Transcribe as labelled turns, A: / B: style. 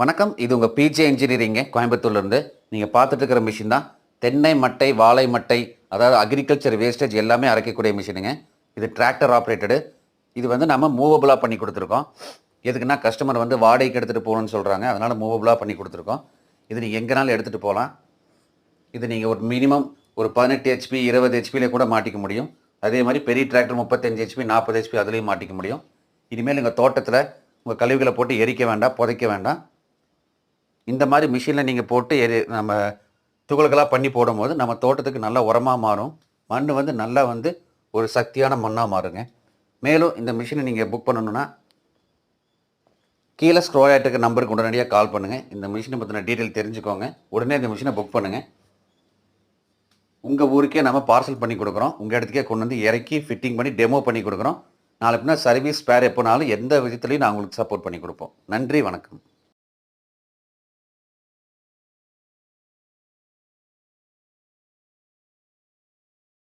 A: வணக்கம். இது உங்கள் பிஜே இன்ஜினியரிங்க கோயம்புத்தூர்லேருந்து. நீங்கள் பார்த்துட்டு இருக்கிற மிஷின் தான் தென்னை மட்டை, வாழை மட்டை, அதாவது அக்ரிகல்ச்சர் வேஸ்டேஜ் எல்லாமே அரைக்கக்கூடிய மிஷினுங்க. இது டிராக்டர் ஆப்ரேட்டடு. இது வந்து நம்ம மூவபுளாக பண்ணி கொடுத்துருக்கோம். எதுக்குன்னா கஸ்டமர் வந்து வாடகைக்கு எடுத்துகிட்டு போகணும்னு சொல்கிறாங்க, அதனால் மூவபுளாக பண்ணி கொடுத்துருக்கோம். இது நீங்கள் எங்கேனாலும் எடுத்துகிட்டு போகலாம். இது நீங்கள் ஒரு மினிமம் ஒரு 18 ஹெச்பி 20 ஹெச்பியில் கூட மாட்டிக்க முடியும். அதே மாதிரி பெரிய டிராக்டர் 35 ஹெச்பி 40 ஹெச்பி அதுலேயும் மாட்டிக்க முடியும். இனிமேல் எங்கள் தோட்டத்தில் உங்கள் கழிவுகளை போட்டு எரிக்க வேண்டாம், புதைக்க வேண்டாம். இந்த மாதிரி மிஷினில் நீங்கள் போட்டு நம்ம துகள்களாக பண்ணி போடும்போது நம்ம தோட்டத்துக்கு நல்லா உரமாக மாறும். மண் வந்து நல்லா வந்து ஒரு சக்தியான மண்ணாக மாறுங்க. மேலும் இந்த மிஷினை நீங்கள் புக் பண்ணணுன்னா கீழே ஸ்க்ரோல் ஆகிட்டு இருக்க நம்பருக்கு உடனடியாக கால் பண்ணுங்கள். இந்த மிஷினை பற்றின டீட்டெயில் தெரிஞ்சுக்கோங்க. உடனே இந்த மிஷினை புக் பண்ணுங்கள். உங்கள் ஊருக்கே நம்ம பார்சல் பண்ணி கொடுக்குறோம். உங்கள் இடத்துக்கே கொண்டு வந்து இறக்கி ஃபிட்டிங் பண்ணி டெமோ பண்ணி கொடுக்குறோம். நாளைக்குன்னா சர்வீஸ் ஸ்பேர் எப்போனாலும் எந்த விதத்துலையும் நான் உங்களுக்கு சப்போர்ட் பண்ணி கொடுப்போம். நன்றி, வணக்கம்.